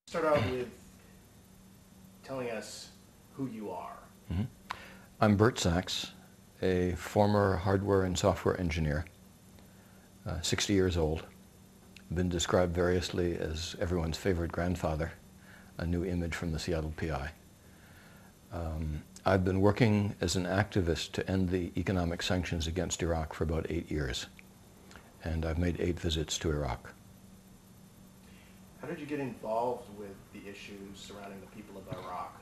Start out with telling us who you are. Mm-hmm. I'm Bert Sachs, a former hardware and software engineer, 60 years old. Been described variously as everyone's favorite grandfather, a new image from the Seattle PI. I've been working as an activist to end the economic sanctions against Iraq for about 8 years, and I've made 8 visits to Iraq. How did you get involved with the issues surrounding the people of Iraq?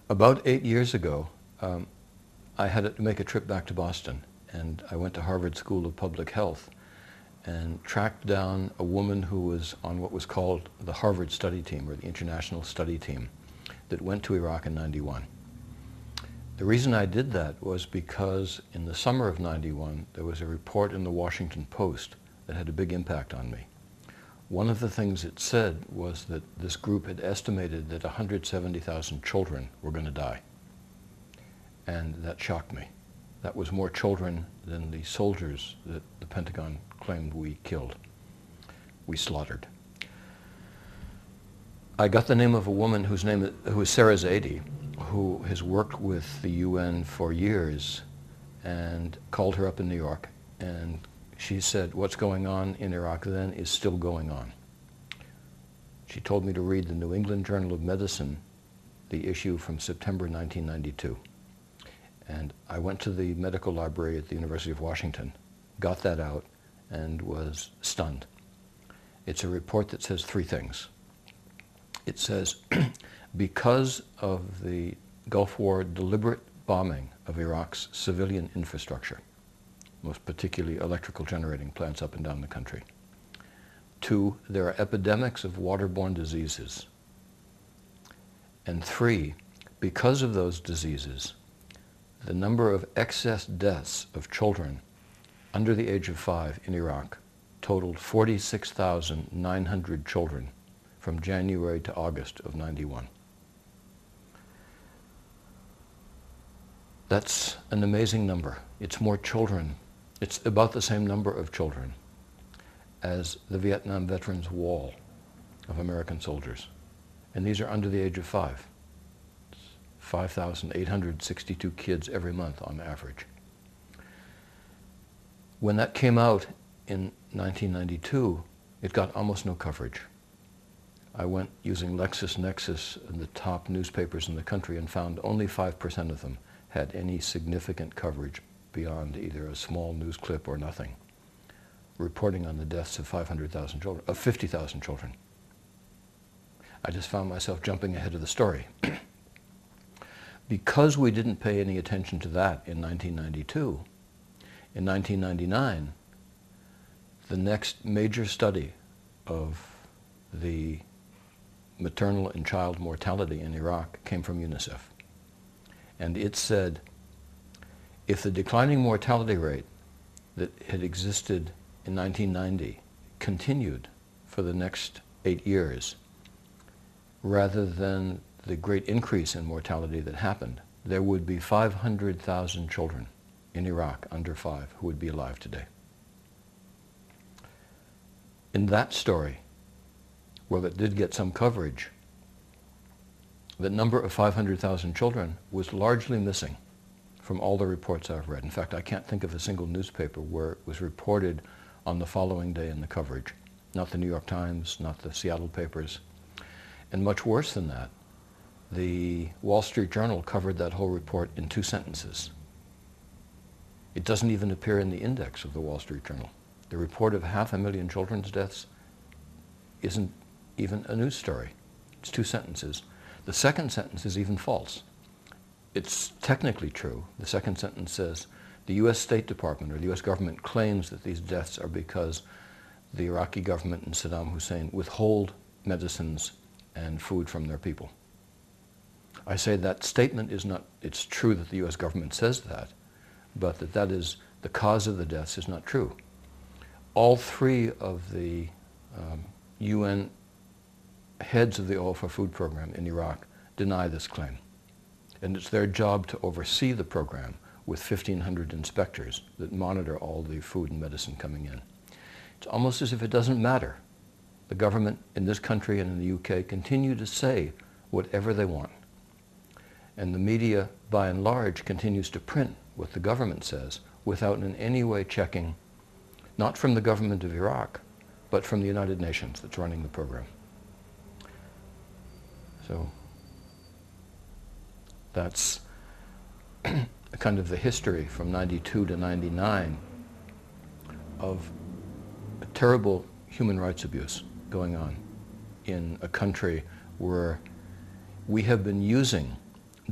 About 8 years ago, I had to make a trip back to Boston, and I went to Harvard School of Public Health and tracked down a woman who was on what was called the Harvard Study Team, or the International Study Team, that went to Iraq in '91. The reason I did that was because in the summer of '91, there was a report in the Washington Post that had a big impact on me. One of the things it said was that this group had estimated that 170,000 children were going to die. And that shocked me. That was more children than the soldiers that the Pentagon claimed we killed, we slaughtered. I got the name of a woman who is Sarah Zaidi, who has worked with the UN for years, and called her up in New York, and she said, what's going on in Iraq then is still going on. She told me to read the New England Journal of Medicine, the issue from September 1992. And I went to the medical library at the University of Washington, got that out, and was stunned. It's a report that says 3 things. It says, because of the Gulf War deliberate bombing of Iraq's civilian infrastructure, most particularly electrical generating plants up and down the country. 2, there are epidemics of waterborne diseases. And 3, because of those diseases, the number of excess deaths of children under the age of 5 in Iraq totaled 46,900 children from January to August of '91. That's an amazing number. It's more children. It's about the same number of children as the Vietnam Veterans Wall of American soldiers. And these are under the age of 5. It's 5,862 kids every month on average. When that came out in 1992, it got almost no coverage. I went using LexisNexis and the top newspapers in the country and found only 5% of them had any significant coverage beyond either a small news clip or nothing, reporting on the deaths of 500,000 children, of 50,000 children. I just found myself jumping ahead of the story. Because we didn't pay any attention to that in 1992, in 1999, the next major study of the maternal and child mortality in Iraq came from UNICEF. And it said, if the declining mortality rate that had existed in 1990 continued for the next 8 years, rather than the great increase in mortality that happened, there would be 500,000 children in Iraq under 5 who would be alive today. In that story, well, it did get some coverage. The number of 500,000 children was largely missing from all the reports I've read. In fact, I can't think of a single newspaper where it was reported on the following day in the coverage. Not the New York Times, not the Seattle papers. And much worse than that, the Wall Street Journal covered that whole report in 2 sentences. It doesn't even appear in the index of the Wall Street Journal. The report of 500,000 children's deaths isn't even a news story. It's 2 sentences. The second sentence is even false. It's technically true. The second sentence says, the U.S. State Department or the U.S. government claims that these deaths are because the Iraqi government and Saddam Hussein withhold medicines and food from their people. I say that statement is not, it's true that the U.S. government says that, but that is the cause of the deaths is not true. All 3 of the UN heads of the Oil for Food program in Iraq deny this claim. And it's their job to oversee the program with 1,500 inspectors that monitor all the food and medicine coming in. It's almost as if it doesn't matter The government in this country and in the UK continue to say whatever they want. And the media, by and large, continues to print what the government says without in any way checking, not from the government of Iraq, but from the United Nations that's running the program. So that's kind of the history from 92 to 99 of a terrible human rights abuse going on in a country where we have been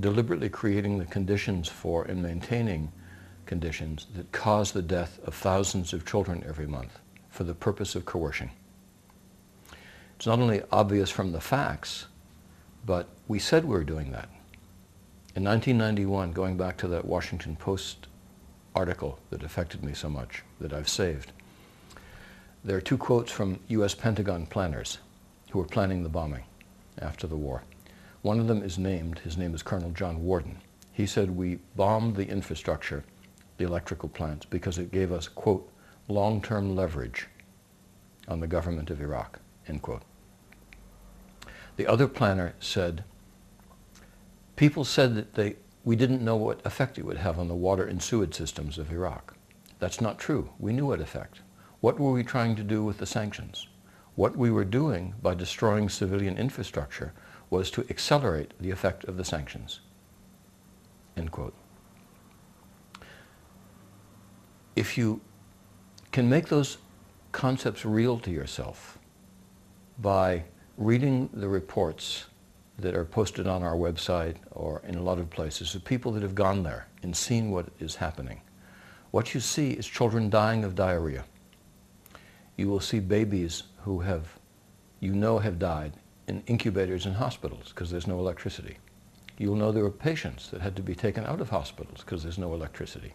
deliberately creating the conditions for and maintaining conditions that cause the death of thousands of children every month for the purpose of coercion. It's not only obvious from the facts, but we said we were doing that. In 1991, going back to that Washington Post article that affected me so much, that I've saved, there are two quotes from US Pentagon planners who were planning the bombing after the war. One of them is named, his name is Colonel John Warden. He said, we bombed the infrastructure, the electrical plants, because it gave us, quote, long-term leverage on the government of Iraq, end quote. The other planner said, people said that we didn't know what effect it would have on the water and sewage systems of Iraq. That's not true. We knew what effect. What were we trying to do with the sanctions? What we were doing by destroying civilian infrastructure was to accelerate the effect of the sanctions, end quote. If you can make those concepts real to yourself by reading the reports that are posted on our website or in a lot of places of people that have gone there and seen what is happening, what you see is children dying of diarrhea. You will see babies who have died in incubators in hospitals because there's no electricity. You'll know there were patients that had to be taken out of hospitals because there's no electricity.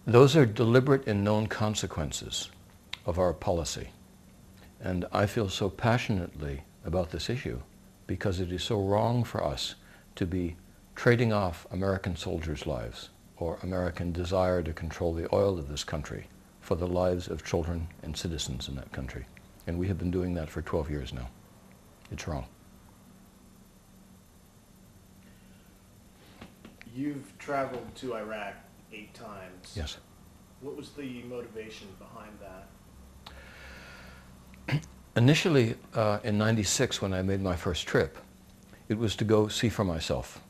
Those are deliberate and known consequences of our policy. And I feel so passionately about this issue because it is so wrong for us to be trading off American soldiers' lives or American desire to control the oil of this country for the lives of children and citizens in that country. And we have been doing that for 12 years now. It's wrong. You've traveled to Iraq 8 times. Yes. What was the motivation behind that? Initially, in '96, when I made my first trip, it was to go see for myself.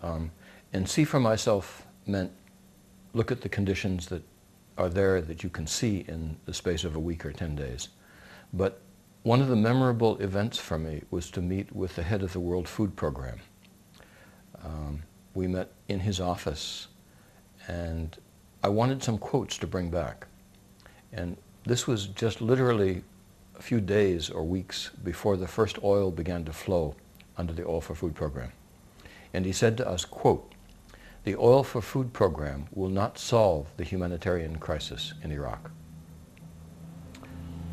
And see for myself meant look at the conditions that are there that you can see in the space of a week or 10 days. But one of the memorable events for me was to meet with the head of the World Food Program. We met in his office, and I wanted some quotes to bring back. And this was just literally a few days or weeks before the first oil began to flow under the Oil for Food Program. And he said to us, quote, "The Oil for Food Program will not solve the humanitarian crisis in Iraq."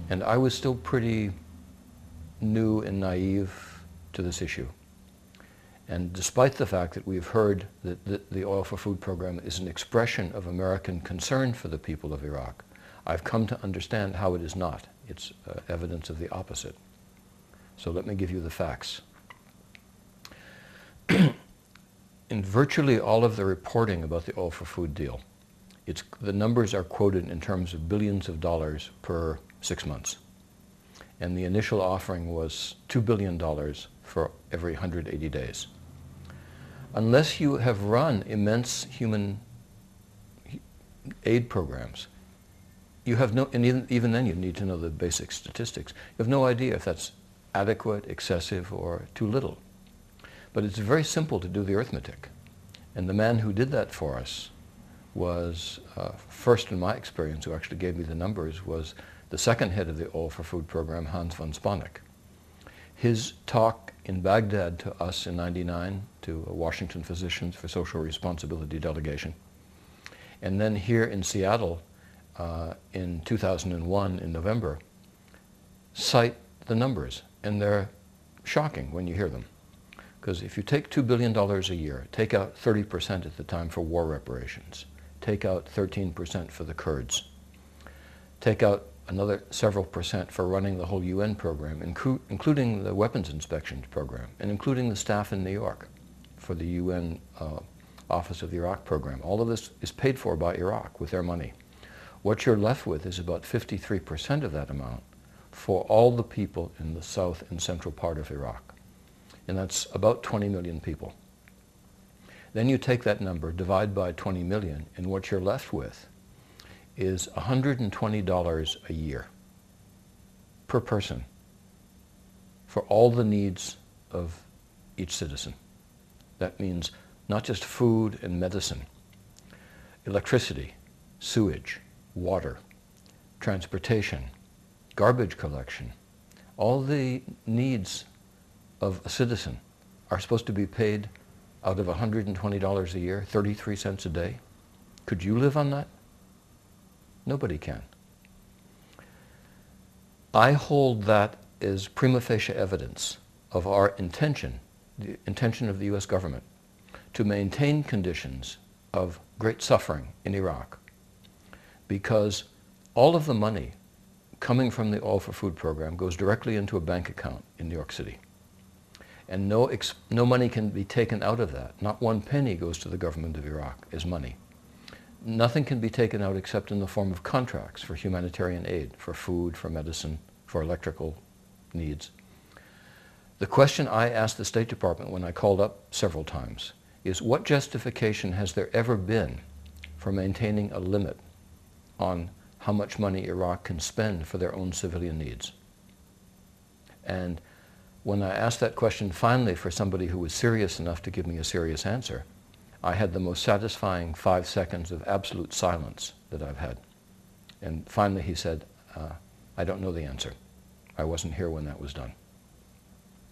And I was still pretty new and naive to this issue. And despite the fact that we've heard that the Oil for Food Program is an expression of American concern for the people of Iraq, I've come to understand how it is not. It's evidence of the opposite. So let me give you the facts. In virtually all of the reporting about the Oil for Food deal, the numbers are quoted in terms of billions of dollars per 6 months. And the initial offering was $2 billion for every 180 days. Unless you have run immense human aid programs, you have no, and even then you need to know the basic statistics. You have no idea if that's adequate, excessive, or too little. But it's very simple to do the arithmetic. And the man who did that for us was, first in my experience, who actually gave me the numbers, was the second head of the Oil for Food Program, Hans von Spanek. His talk in Baghdad to us in '99, to a Washington Physicians for Social Responsibility delegation, and then here in Seattle in 2001 in November, cite the numbers, and they're shocking when you hear them. Because if you take $2 billion a year, take out 30% at the time for war reparations, take out 13% for the Kurds, take out another several percent for running the whole UN program, including the weapons inspections program, and including the staff in New York for the UN Office of the Iraq program. All of this is paid for by Iraq with their money. What you're left with is about 53% of that amount for all the people in the south and central part of Iraq. And that's about 20 million people. Then you take that number, divide by 20 million, and what you're left with is $120 a year per person for all the needs of each citizen. That means not just food and medicine, electricity, sewage, water, transportation, garbage collection. All the needs of a citizen are supposed to be paid out of $120 a year, 33 cents a day. Could you live on that? Nobody can. I hold that as prima facie evidence of our intention, the intention of the US government, to maintain conditions of great suffering in Iraq, because all of the money coming from the All for Food program goes directly into a bank account in New York City. And no money can be taken out of that. Not one penny goes to the government of Iraq as money. Nothing can be taken out except in the form of contracts for humanitarian aid, for food, for medicine, for electrical needs. The question I asked the State Department when I called up several times is, what justification has there ever been for maintaining a limit on how much money Iraq can spend for their own civilian needs? And when I asked that question finally for somebody who was serious enough to give me a serious answer, I had the most satisfying 5 seconds of absolute silence that I've had. And finally he said, I don't know the answer. I wasn't here when that was done.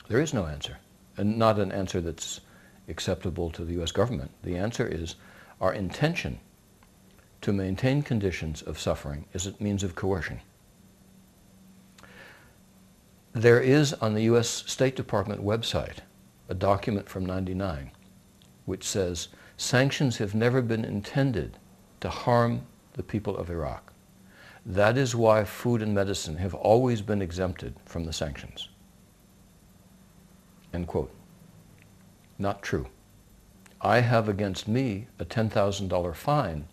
There is no answer, and not an answer that's acceptable to the US government. The answer is our intention to maintain conditions of suffering is a means of coercion. There is on the US State Department website a document from '99 which says sanctions have never been intended to harm the people of Iraq. That is why food and medicine have always been exempted from the sanctions. End quote. Not true. I have against me a $10,000 fine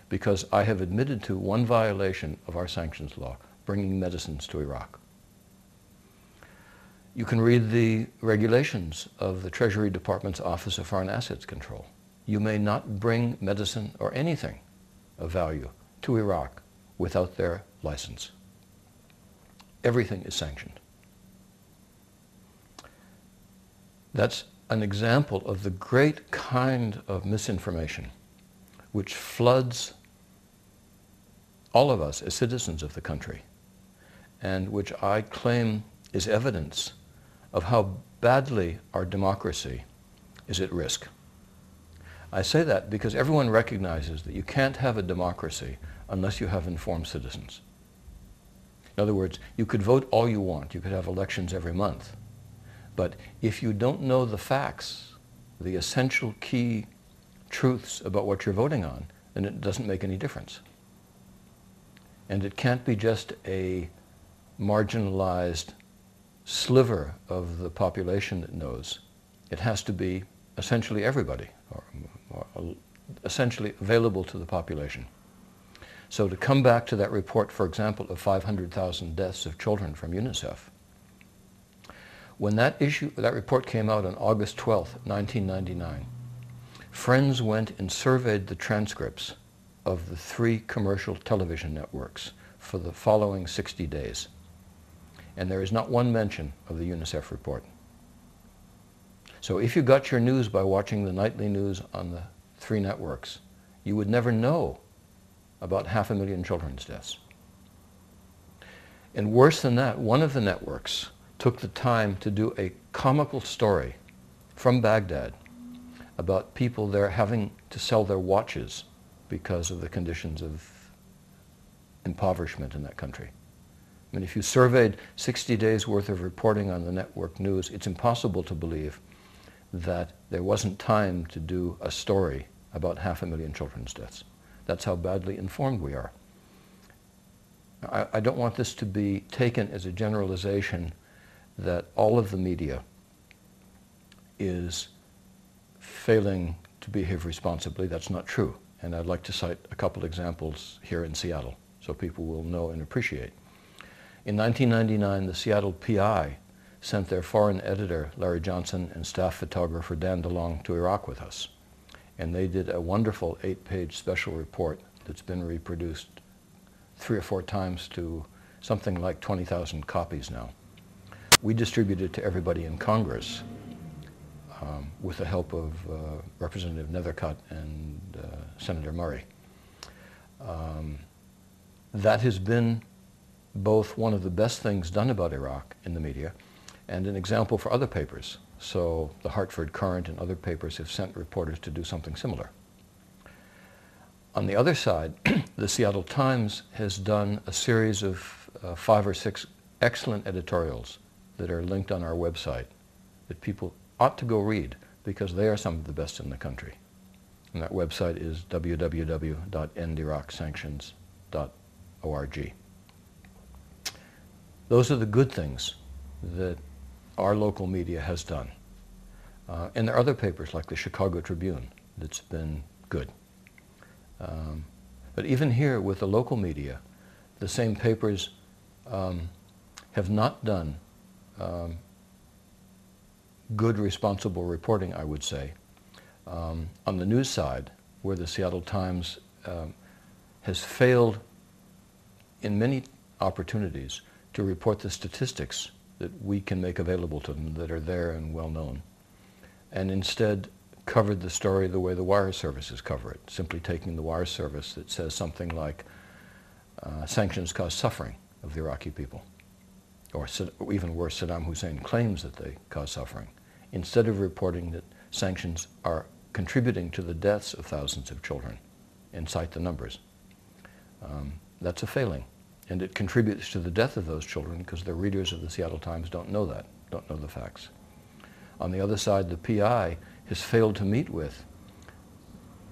because I have admitted to one violation of our sanctions law, bringing medicines to Iraq. You can read the regulations of the Treasury Department's Office of Foreign Assets Control. You may not bring medicine or anything of value to Iraq without their license. Everything is sanctioned. That's an example of the great kind of misinformation which floods all of us as citizens of the country, and which I claim is evidence of how badly our democracy is at risk. I say that because everyone recognizes that you can't have a democracy unless you have informed citizens. In other words, you could vote all you want, you could have elections every month, but if you don't know the facts, the essential key truths about what you're voting on, then it doesn't make any difference. And it can't be just a marginalized sliver of the population that knows. It has to be essentially everybody, or essentially available to the population. So to come back to that report, for example, of 500,000 deaths of children from UNICEF, when that report came out on August 12th, 1999, friends went and surveyed the transcripts of the 3 commercial television networks for the following 60 days. And there is not one mention of the UNICEF report. So if you got your news by watching the nightly news on the 3 networks, you would never know about 500,000 children's deaths. And worse than that, one of the networks took the time to do a comical story from Baghdad about people there having to sell their watches because of the conditions of impoverishment in that country. I mean, if you surveyed 60 days worth of reporting on the network news, it's impossible to believe that there wasn't time to do a story about 500,000 children's deaths. That's how badly informed we are. I don't want this to be taken as a generalization that all of the media is failing to behave responsibly. That's not true. And I'd like to cite a couple examples here in Seattle so people will know and appreciate. In 1999, the Seattle PI sent their foreign editor, Larry Johnson, and staff photographer Dan DeLong to Iraq with us. And they did a wonderful 8-page special report that's been reproduced 3 or 4 times to something like 20,000 copies now. We distributed it to everybody in Congress with the help of Representative Nethercutt and Senator Murray. That has been both one of the best things done about Iraq in the media and an example for other papers. So the Hartford Courant and other papers have sent reporters to do something similar. On the other side, the Seattle Times has done a series of 5 or 6 excellent editorials that are linked on our website that people ought to go read because they are some of the best in the country. And that website is www.endiraqsanctions.org. Those are the good things that our local media has done. And there are other papers like the Chicago Tribune that's been good. But even here with the local media, the same papers have not done good, responsible reporting, I would say. On the news side, where the Seattle Times has failed in many opportunities to report the statistics that we can make available to them that are there and well known, and instead covered the story the way the wire services cover it, simply taking the wire service that says something like sanctions cause suffering of the Iraqi people, or even worse, Saddam Hussein claims that they cause suffering, instead of reporting that sanctions are contributing to the deaths of thousands of children and cite the numbers. That's a failing, and it contributes to the death of those children because the readers of the Seattle Times don't know that, don't know the facts. On the other side, the PI has failed to meet with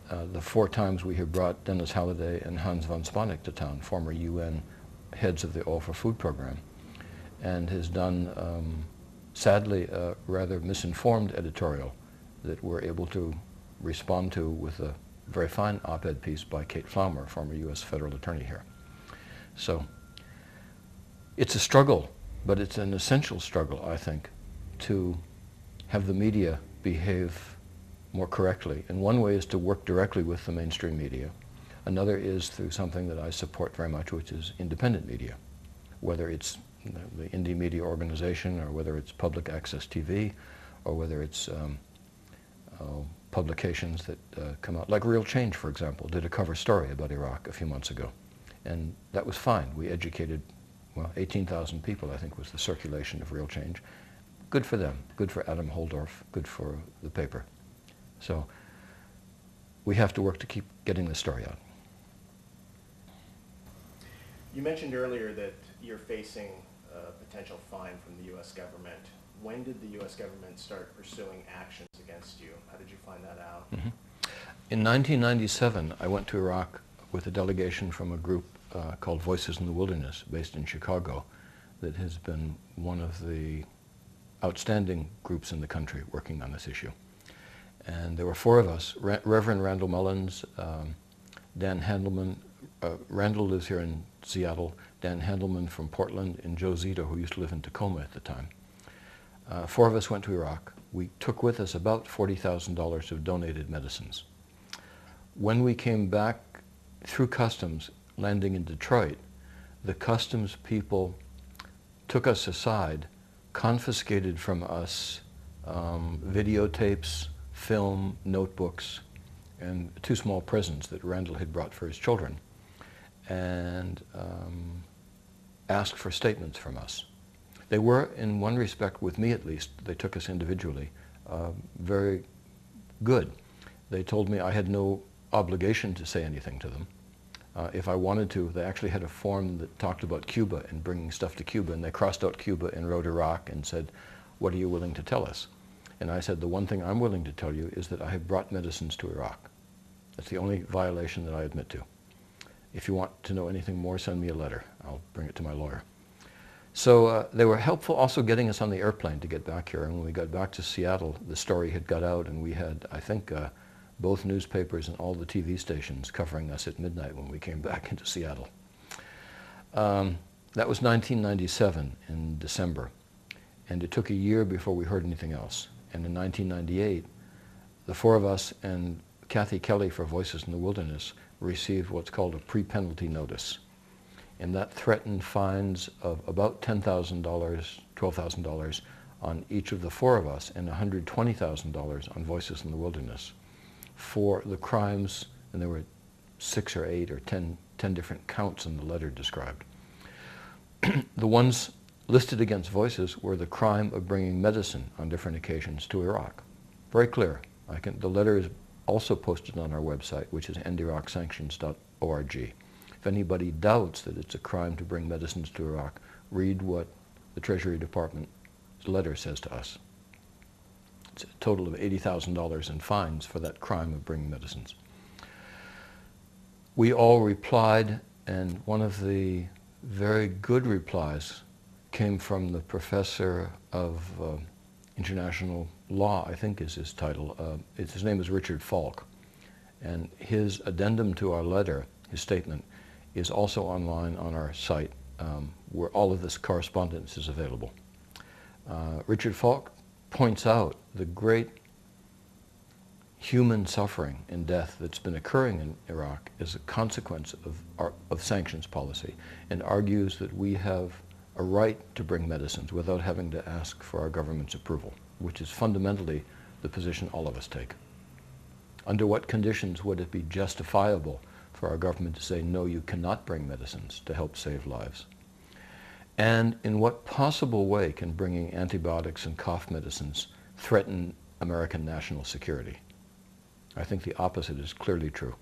the 4 times we have brought Dennis Halliday and Hans von Spanik to town, former UN heads of the Oil for Food program, and has done, sadly, a rather misinformed editorial that we're able to respond to with a very fine op-ed piece by Kate Flaumer, former U.S. federal attorney here. So it's a struggle, but it's an essential struggle, I think, to have the media behave more correctly. And one way is to work directly with the mainstream media. Another is through something that I support very much, which is independent media, whether it's the Indie Media Organization or whether it's public access TV or whether it's publications that come out, like Real Change, for example, did a cover story about Iraq a few months ago. And that was fine. We educated, well, 18,000 people, I think, was the circulation of Real Change. Good for them, good for Adam Holdorf, good for the paper. So we have to work to keep getting the story out. You mentioned earlier that you're facing a potential fine from the U.S. government. When did the U.S. government start pursuing actions against you? How did you find that out? Mm-hmm. In 1997, I went to Iraq with a delegation from a group called Voices in the Wilderness, based in Chicago, that has been one of the outstanding groups in the country working on this issue. And there were 4 of us, Reverend Randall Mullins, Dan Handelman. Randall lives here in Seattle, Dan Handelman from Portland, and Joe Zito, who used to live in Tacoma at the time. 4 of us went to Iraq. We took with us about $40,000 of donated medicines. When we came back through customs, landing in Detroit, the customs people took us aside, confiscated from us videotapes, film, notebooks, and 2 small presents that Randall had brought for his children, and asked for statements from us. They were, in one respect, with me at least, they took us individually, very good. They told me I had no obligation to say anything to them. If I wanted to, they actually had a form that talked about Cuba and bringing stuff to Cuba, and they crossed out Cuba and wrote Iraq and said, what are you willing to tell us? And I said, the one thing I'm willing to tell you is that I have brought medicines to Iraq. That's the only violation that I admit to. If you want to know anything more, send me a letter. I'll bring it to my lawyer. So they were helpful also getting us on the airplane to get back here. And when we got back to Seattle, the story had got out, and we had, I think, both newspapers and all the TV stations covering us at midnight when we came back into Seattle. That was 1997 in December, and it took a year before we heard anything else. And in 1998, the four of us and Kathy Kelly for Voices in the Wilderness received what's called a pre-penalty notice. And that threatened fines of about $10,000, $12,000 on each of the four of us, and $120,000 on Voices in the Wilderness for the crimes, and there were 6 or 8 or 10 different counts in the letter described. The ones listed against Voices were the crime of bringing medicine on different occasions to Iraq. Very clear. The letter is also posted on our website, which is endiraqsanctions.org. If anybody doubts that it's a crime to bring medicines to Iraq, read what the Treasury Department's letter says to us. It's a total of $80,000 in fines for that crime of bringing medicines. We all replied, and one of the very good replies came from the professor of international law, I think is his title. His name is Richard Falk. And his addendum to our letter, his statement, is also online on our site, where all of this correspondence is available. Richard Falk points out the great human suffering and death that's been occurring in Iraq as a consequence of sanctions policy, and argues that we have a right to bring medicines without having to ask for our government's approval, which is fundamentally the position all of us take. Under what conditions would it be justifiable for our government to say, no, you cannot bring medicines to help save lives? And in what possible way can bringing antibiotics and cough medicines threaten American national security? I think the opposite is clearly true,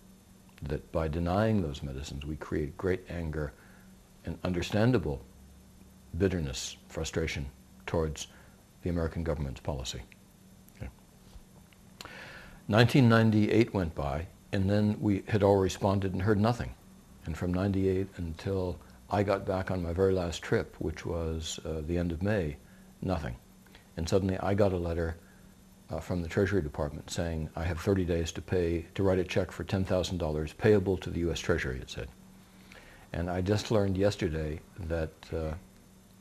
that by denying those medicines, we create great anger and understandable bitterness, frustration towards the American government's policy. Okay. 1998 went by, and then we had all responded and heard nothing. And from 98 until I got back on my very last trip, which was the end of May, nothing. And suddenly I got a letter from the Treasury Department saying I have 30 days to write a check for $10,000 payable to the U.S. Treasury, it said. And I just learned yesterday that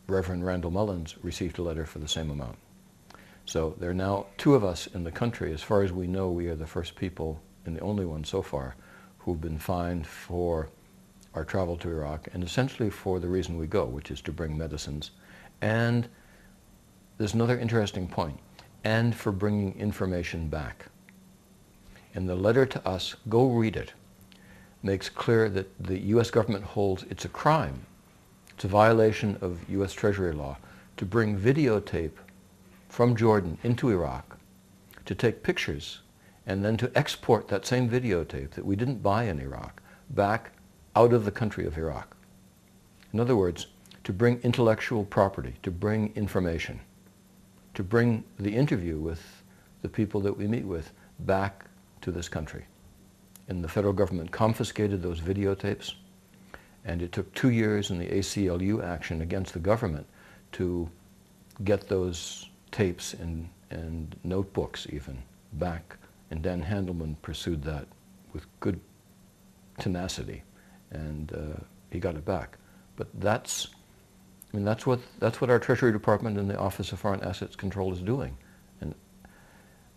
Reverend Randall Mullins received a letter for the same amount. So there are now 2 of us in the country. As far as we know, we are the first people, and the only one so far, who've been fined for our travel to Iraq, and essentially for the reason we go, which is to bring medicines. And there's another interesting point, and for bringing information back. And the letter to us, go read it, makes clear that the U.S. government holds it's a crime, it's a violation of U.S. Treasury law, to bring videotape from Jordan into Iraq, to take pictures, and then to export that same videotape that we didn't buy in Iraq back out of the country of Iraq. In other words, to bring intellectual property, to bring information, to bring the interview with the people that we meet with back to this country. And the federal government confiscated those videotapes, and it took 2 years in the ACLU action against the government to get those tapes and notebooks even back. And Dan Handelman pursued that with good tenacity, and he got it back. But that's what our Treasury Department and the Office of Foreign Assets Control is doing. And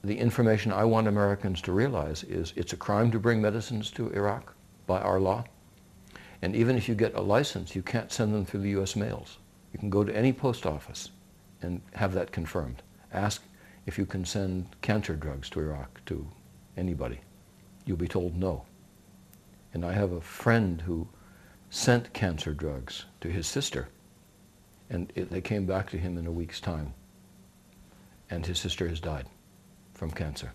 the information I want Americans to realize is it's a crime to bring medicines to Iraq by our law. And even if you get a license, you can't send them through the U.S. mails. You can go to any post office and have that confirmed. Ask if you can send cancer drugs to Iraq to anybody. You'll be told no. And I have a friend who sent cancer drugs to his sister, and they came back to him in a week's time. And his sister has died from cancer.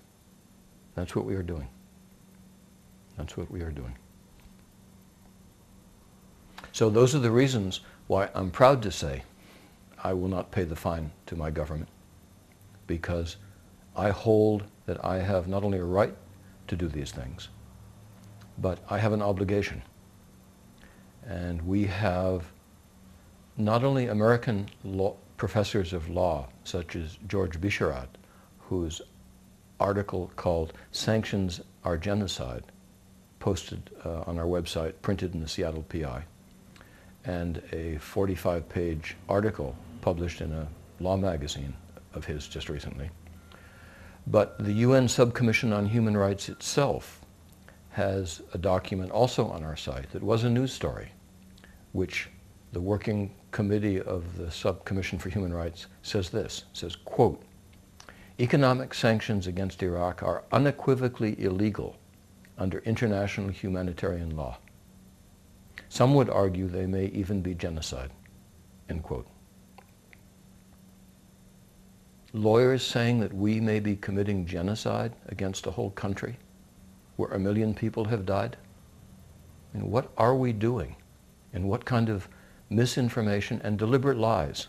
That's what we are doing. That's what we are doing. So those are the reasons why I'm proud to say I will not pay the fine to my government, because I hold that I have not only a right to do these things, but I have an obligation And we have not only American professors of law, such as George Bisharat, whose article called "Sanctions Are Genocide," posted on our website, printed in the Seattle PI, and a 45-page article published in a law magazine of his just recently. But the UN Subcommission on Human Rights itself has a document also on our site that was a news story, which the working committee of the Subcommission for Human Rights says this, says, quote, "Economic sanctions against Iraq are unequivocally illegal under international humanitarian law. Some would argue they may even be genocide," end quote. Lawyers saying that we may be committing genocide against a whole country where 1 million people have died? I mean, what are we doing? And what kind of misinformation and deliberate lies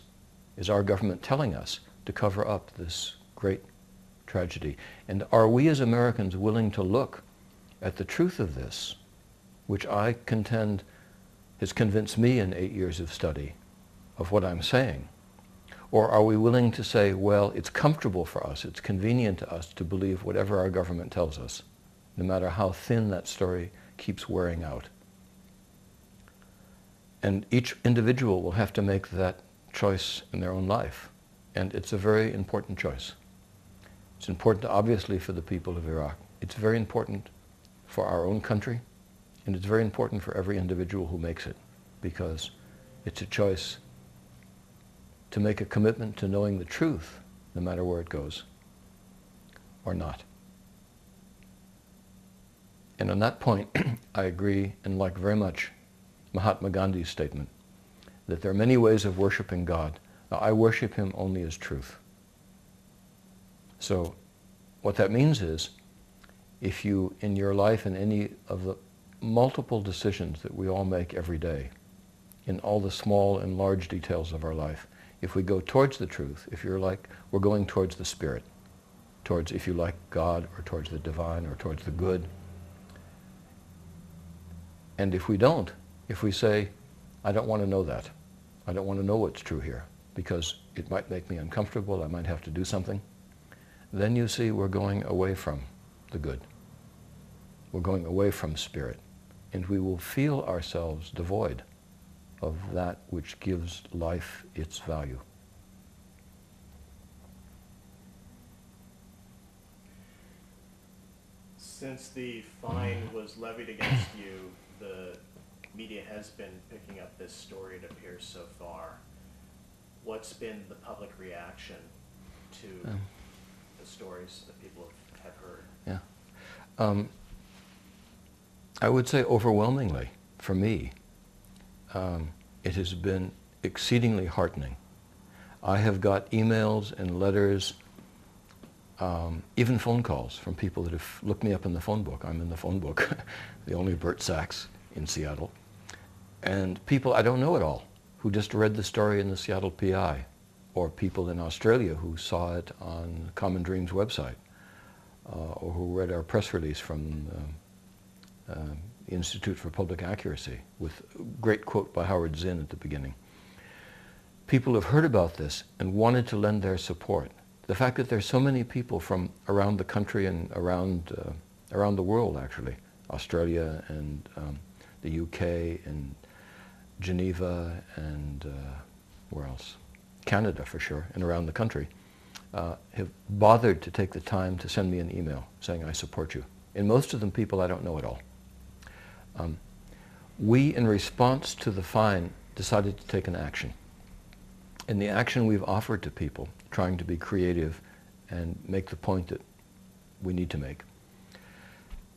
is our government telling us to cover up this great tragedy? And are we as Americans willing to look at the truth of this, which I contend has convinced me in 8 years of study of what I'm saying? Or are we willing to say, well, it's comfortable for us, it's convenient to us to believe whatever our government tells us, no matter how thin that story keeps wearing out? And each individual will have to make that choice in their own life. And it's a very important choice. It's important, obviously, for the people of Iraq. It's very important for our own country, and it's very important for every individual who makes it, because it's a choice to make a commitment to knowing the truth, no matter where it goes, or not. And on that point, I agree and like very much Mahatma Gandhi's statement that there are many ways of worshiping God. Now, I worship him only as truth. So what that means is, if you, in your life, in any of the multiple decisions that we all make every day, in all the small and large details of our life, if we go towards the truth, if you're like, we're going towards the Spirit, towards, if you like, God, or towards the divine, or towards the good. And if we don't, if we say, I don't want to know that, I don't want to know what's true here, because it might make me uncomfortable, I might have to do something, then you see we're going away from the good. We're going away from Spirit, and we will feel ourselves devoid of that which gives life its value. Since the fine was levied against you, the media has been picking up this story, it appears, so far. What's been the public reaction to the stories that people have heard? Yeah. I would say overwhelmingly, for me, it has been exceedingly heartening. I have got emails and letters, even phone calls from people that have looked me up in the phone book. I'm in the phone book, the only Bert Sachs in Seattle. And people I don't know at all, who just read the story in the Seattle PI, or people in Australia who saw it on Common Dreams website, or who read our press release from the Institute for Public Accuracy, with a great quote by Howard Zinn at the beginning. People have heard about this and wanted to lend their support. The fact that there's so many people from around the country and around the world, actually, Australia and the UK and Geneva and where else? Canada, for sure, and around the country, have bothered to take the time to send me an email saying, I support you. And most of them people I don't know at all. We, in response to the fine, decided to take an action. And the action we've offered to people, trying to be creative and make the point that we need to make,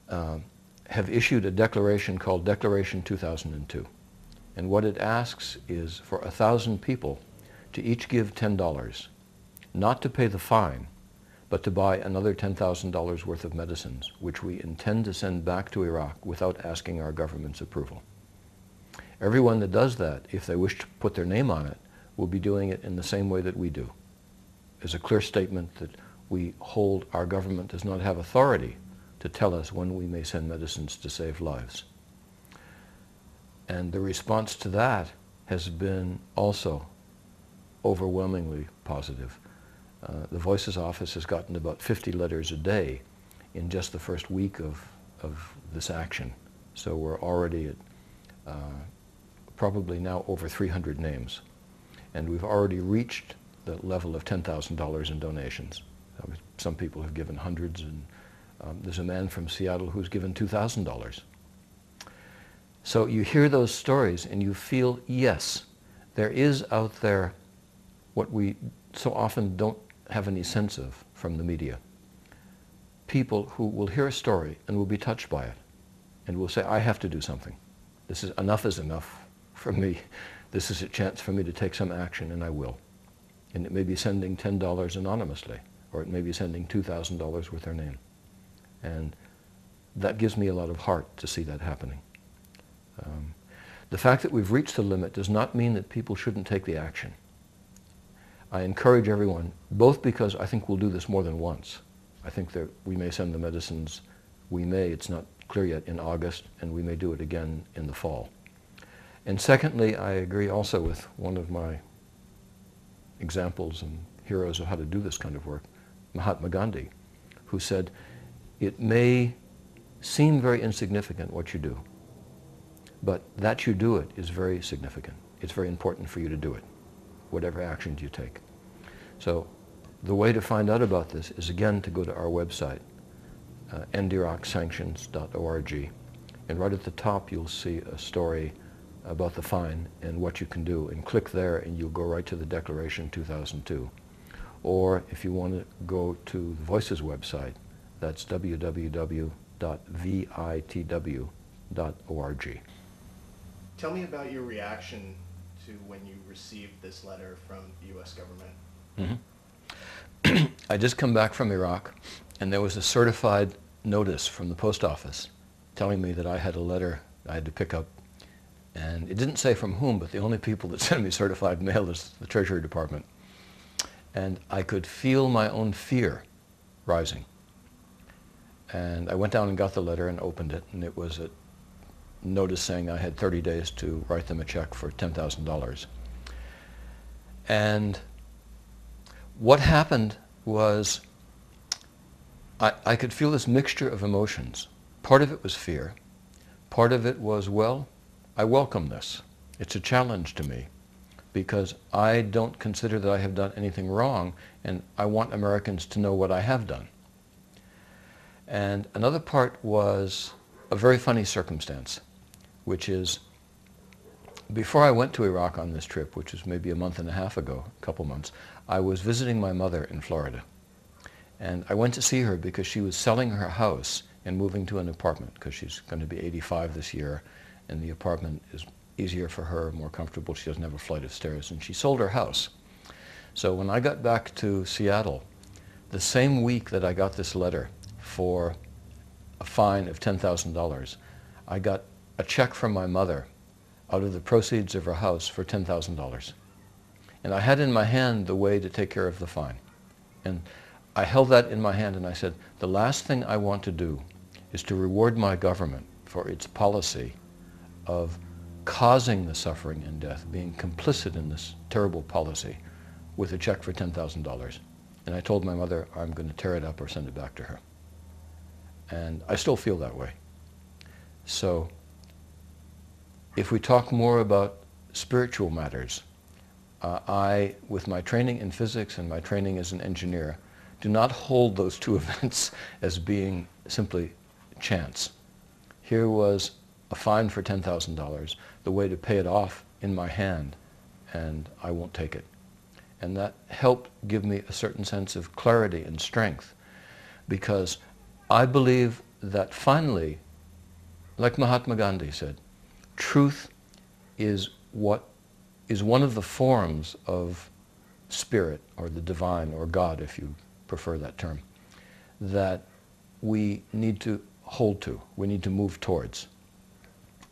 have issued a declaration called Declaration 2002. And what it asks is for 1,000 people to each give $10, not to pay the fine, but to buy another $10,000 worth of medicines, which we intend to send back to Iraq without asking our government's approval. Everyone that does that, if they wish to put their name on it, will be doing it in the same way that we do. There's a clear statement that we hold our government does not have authority to tell us when we may send medicines to save lives. And the response to that has been also overwhelmingly positive. The Voices office has gotten about 50 letters a day in just the first week of this action. So we're already at probably now over 300 names. And we've already reached the level of $10,000 in donations. Some people have given hundreds, and there's a man from Seattle who's given $2,000. So you hear those stories and you feel, yes, there is out there what we so often don't have any sense of from the media. People who will hear a story and will be touched by it and will say, I have to do something. Enough is enough for me. This is a chance for me to take some action, and I will. And it may be sending $10 anonymously, or it may be sending $2,000 with their name. And that gives me a lot of heart to see that happening. The fact that we've reached the limit does not mean that people shouldn't take the action. I encourage everyone, both because I think we'll do this more than once. I think that we may send the medicines, it's not clear yet, in August, and we may do it again in the fall. And secondly, I agree also with one of my examples and heroes of how to do this kind of work, Mahatma Gandhi, who said, it may seem very insignificant what you do, but that you do it is very significant. It's very important for you to do it, whatever actions you take. So the way to find out about this is, again, to go to our website, endiraqsanctions.org, and right at the top you'll see a story about the fine and what you can do, and click there and you'll go right to the Declaration 2002. Or if you want to go to the Voices website, that's www.vitw.org. Tell me about your reaction to when you received this letter from the U.S. government. I just come back from Iraq, and there was a certified notice from the post office telling me that I had a letter I had to pick up. And it didn't say from whom, but the only people that send me certified mail is the Treasury Department. And I could feel my own fear rising. And I went down and got the letter and opened it, and it was a notice saying I had 30 days to write them a check for $10,000. And what happened was I could feel this mixture of emotions. Part of it was fear. Part of it was, well, I welcome this. It's a challenge to me because I don't consider that I have done anything wrong, and I want Americans to know what I have done. And another part was a very funny circumstance, which is before I went to Iraq on this trip, which was maybe a month and a half ago, a couple months, I was visiting my mother in Florida. And I went to see her because she was selling her house and moving to an apartment because she's going to be 85 this year, and the apartment is easier for her, more comfortable. She doesn't have a flight of stairs, and she sold her house. So when I got back to Seattle, the same week that I got this letter for a fine of $10,000, I got a check from my mother out of the proceeds of her house for $10,000. And I had in my hand the way to take care of the fine. And I held that in my hand and I said, the last thing I want to do is to reward my government for its policy of causing the suffering and death, being complicit in this terrible policy, with a check for $10,000. And I told my mother, I'm going to tear it up or send it back to her. And I still feel that way. So if we talk more about spiritual matters, I, with my training in physics and my training as an engineer, do not hold those two events as being simply chance. Here was a fine for $10,000, the way to pay it off in my hand, and I won't take it. And that helped give me a certain sense of clarity and strength, because I believe that finally, like Mahatma Gandhi said, truth is one of the forms of spirit, or the divine, or God, if you prefer that term, that we need to hold to, we need to move towards.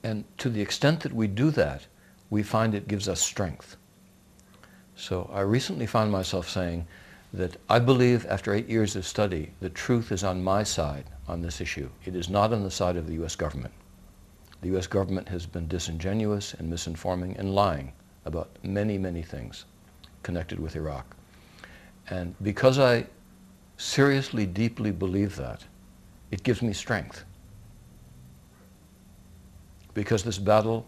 And to the extent that we do that, we find it gives us strength. So I recently found myself saying that I believe, after 8 years of study, the truth is on my side on this issue. It is not on the side of the U.S. government. The U.S. government has been disingenuous and misinforming and lying about many, many things connected with Iraq. And because I seriously, deeply believe that, it gives me strength. Because this battle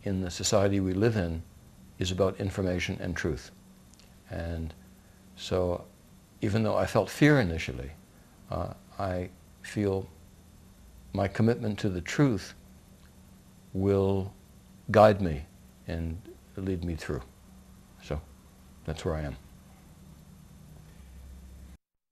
in the society we live in is about information and truth. And so even though I felt fear initially, I feel my commitment to the truth will guide me and lead me through. So that's where I am.